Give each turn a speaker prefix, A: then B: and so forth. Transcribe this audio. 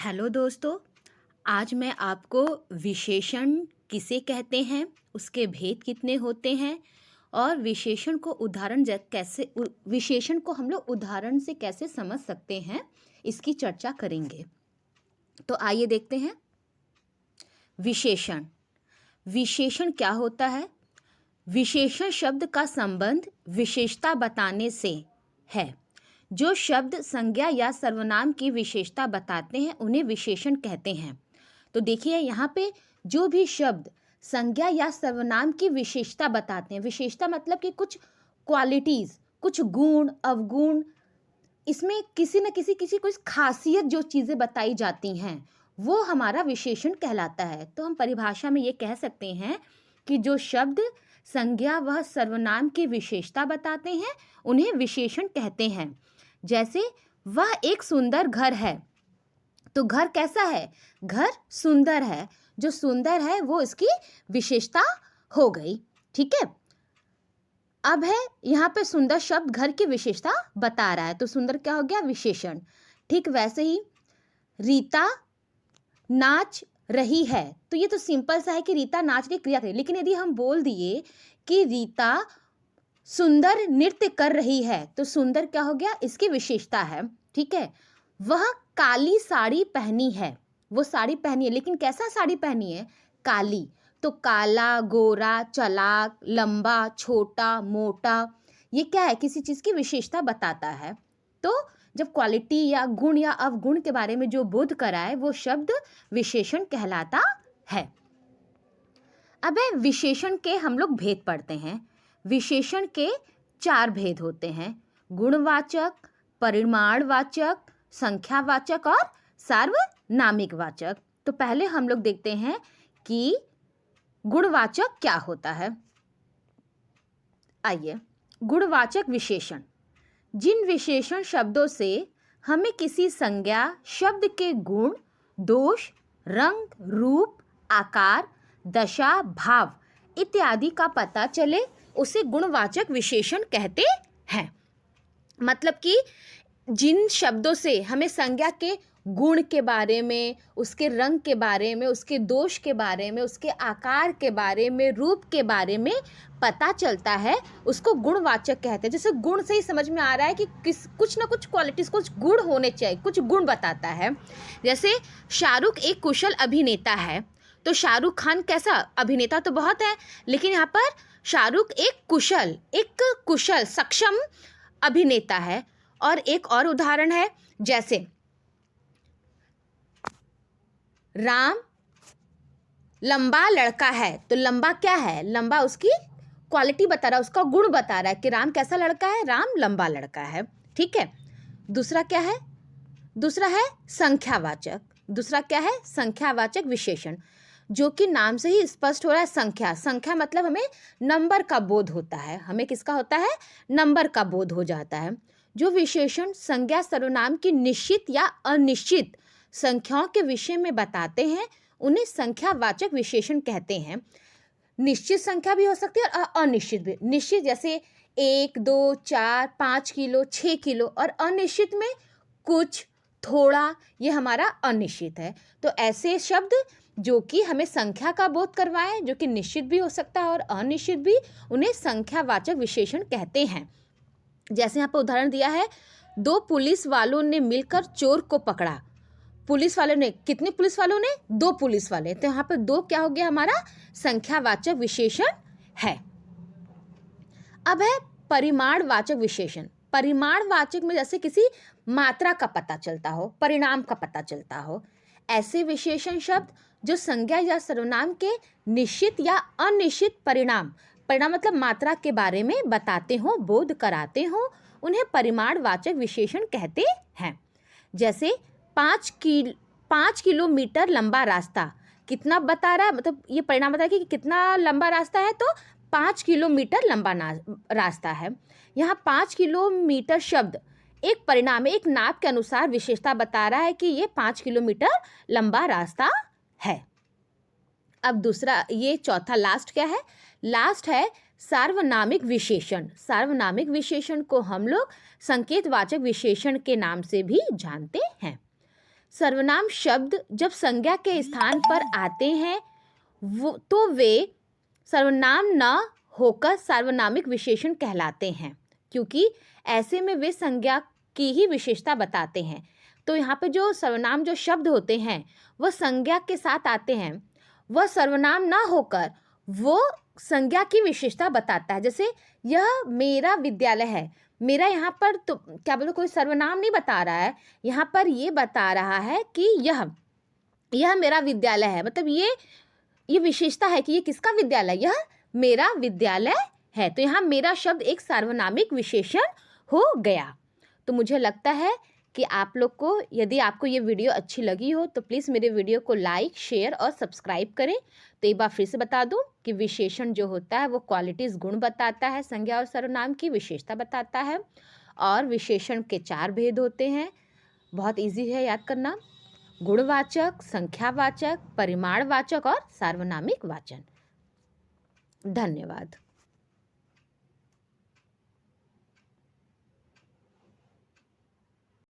A: Hello दोस्तों। आज मैं आपको विशेषण किसे कहते हैं, उसके भेद कितने होते हैं और विशेषण को हम लोग उदाहरण से कैसे समझ सकते हैं, इसकी चर्चा करेंगे। तो आइए देखते हैं। विशेषण विशेषण क्या होता है? विशेषण शब्द का संबंध विशेषता बताने से है। जो शब्द संज्ञा या सर्वनाम की विशेषता बताते हैं उन्हें विशेषण कहते हैं। तो देखिए यहाँ पे जो भी शब्द संज्ञा या सर्वनाम की विशेषता बताते हैं, विशेषता मतलब कि कुछ क्वालिटीज, कुछ गुण अवगुण, इसमें किसी न किसी कुछ खासियत जो चीज़ें बताई जाती हैं वो हमारा विशेषण कहलाता है। तो हम परिभाषा में ये कह सकते हैं कि जो शब्द संज्ञा व सर्वनाम की विशेषता बताते हैं उन्हें विशेषण कहते हैं। जैसे वह एक सुंदर घर है, तो घर कैसा है? घर सुंदर है। जो सुंदर है वो इसकी विशेषता हो गई। ठीक है। अब है यहाँ पे सुंदर शब्द घर की विशेषता बता रहा है, तो सुंदर क्या हो गया? विशेषण। ठीक वैसे ही रीता नाच रही है, तो ये तो सिंपल सा है कि रीता नाच की क्रिया करे। लेकिन यदि हम बोल दिए कि रीता सुंदर नृत्य कर रही है, तो सुंदर क्या हो गया? इसकी विशेषता है। ठीक है। वह काली साड़ी पहनी है, वो साड़ी पहनी है, लेकिन कैसा साड़ी पहनी है? काली। तो काला, गोरा, चालाक, लंबा, छोटा, मोटा, ये क्या है? किसी चीज की विशेषता बताता है। तो जब क्वालिटी या गुण या अवगुण के बारे में जो बोध कराए वो शब्द विशेषण कहलाता है। अब है विशेषण के हम लोग भेद पढ़ते हैं। विशेषण के 4 भेद होते हैं: गुणवाचक, परिमाणवाचक, संख्यावाचक और सार्वनामिक वाचक। तो पहले हम लोग देखते हैं कि गुणवाचक क्या होता है। आइए, गुणवाचक विशेषण जिन विशेषण शब्दों से हमें किसी संज्ञा शब्द के गुण, दोष, रंग, रूप, आकार, दशा, भाव इत्यादि का पता चले उसे गुणवाचक विशेषण कहते हैं। मतलब कि जिन शब्दों से हमें संज्ञा के गुण के बारे में, उसके रंग के बारे में, उसके दोष के बारे में, उसके आकार के बारे में, रूप के बारे में पता चलता है, उसको गुणवाचक कहते हैं। जैसे गुण से ही समझ में आ रहा है कि कुछ ना कुछ क्वालिटीज, कुछ गुण होने चाहिए, कुछ गुण बताता है। जैसे शाहरुख एक कुशल अभिनेता है, तो शाहरुख खान कैसा? अभिनेता तो बहुत है, लेकिन यहाँ पर शाहरुख एक कुशल सक्षम अभिनेता है। और एक और उदाहरण है, जैसे राम लंबा लड़का है, तो लंबा क्या है? लंबा उसकी क्वालिटी बता रहा है, उसका गुण बता रहा है कि राम कैसा लड़का है? राम लंबा लड़का है। ठीक है। दूसरा क्या है? दूसरा है संख्यावाचक। दूसरा क्या है? संख्यावाचक विशेषण, जो कि नाम से ही स्पष्ट हो रहा है। संख्या मतलब हमें नंबर का बोध होता है। हमें किसका होता है? नंबर का बोध हो जाता है। जो विशेषण संज्ञा सर्वनाम की निश्चित या अनिश्चित संख्याओं के विषय में बताते हैं उन्हें संख्यावाचक विशेषण कहते हैं। निश्चित संख्या भी हो सकती है और अनिश्चित भी। निश्चित जैसे 1, 2, 4, 5 किलो, 6 किलो, और अनिश्चित में कुछ, थोड़ा, ये हमारा अनिश्चित है। तो ऐसे शब्द जो कि हमें संख्या का बोध करवाएं, जो कि निश्चित भी हो सकता है और अनिश्चित भी, उन्हें संख्यावाचक विशेषण कहते हैं। जैसे यहाँ पर उदाहरण दिया है, 2 पुलिस वालों ने मिलकर चोर को पकड़ा। पुलिस वालों ने, कितने पुलिस वालों ने? 2 पुलिस वाले। तो यहाँ पर 2 क्या हो गया? हमारा संख्यावाचक विशेषण है। अब है परिमाणवाचक विशेषण। परिमाणवाचक में जैसे किसी मात्रा का पता चलता हो, परिणाम का पता चलता हो, ऐसे विशेषण शब्द जो संज्ञा या सर्वनाम के निश्चित या अनिश्चित परिणाम मतलब मात्रा के बारे में बताते हो, बोध कराते हो, उन्हें परिमाणवाचक विशेषण कहते हैं। जैसे 5 किलोमीटर लंबा रास्ता कितना बता रहा है? मतलब ये परिणाम बता रहा है कि कितना लंबा रास्ता है, तो 5 किलोमीटर लंबा रास्ता है। यहाँ 5 किलोमीटर शब्द एक परिणाम, एक नाप के अनुसार विशेषता बता रहा है कि ये 5 किलोमीटर लंबा रास्ता है। अब दूसरा, ये चौथा लास्ट क्या है? लास्ट है सार्वनामिक विशेषण। सार्वनामिक विशेषण को हम लोग संकेतवाचक विशेषण के नाम से भी जानते हैं। सर्वनाम शब्द जब संज्ञा के स्थान पर आते हैं तो वे सर्वनाम न होकर सार्वनामिक विशेषण कहलाते हैं, क्योंकि ऐसे में वे संज्ञा की ही विशेषता बताते हैं। तो यहाँ पे जो सर्वनाम जो शब्द होते हैं वह संज्ञा के साथ आते हैं, वह सर्वनाम ना होकर वो संज्ञा की विशेषता बताता है। जैसे यह मेरा विद्यालय है, मेरा यहाँ पर तो क्या बोलो कोई सर्वनाम नहीं बता रहा है, यहाँ पर ये बता रहा है कि यह मेरा विद्यालय है, मतलब ये विशेषता है कि ये किसका विद्यालय, यह मेरा विद्यालय है। तो यहाँ मेरा शब्द एक सार्वनामिक विशेषण हो गया। तो मुझे लगता है कि आप लोग को, यदि आपको ये वीडियो अच्छी लगी हो तो प्लीज़ मेरे वीडियो को लाइक, शेयर और सब्सक्राइब करें। तो एक बार फिर से बता दूं कि विशेषण जो होता है वो क्वालिटीज़, गुण बताता है, संज्ञा और सर्वनाम की विशेषता बताता है। और विशेषण के 4 भेद होते हैं, बहुत इजी है याद करना: गुणवाचक, संख्यावाचक, परिमाणवाचक और सार्वनामिक वाचन। धन्यवाद।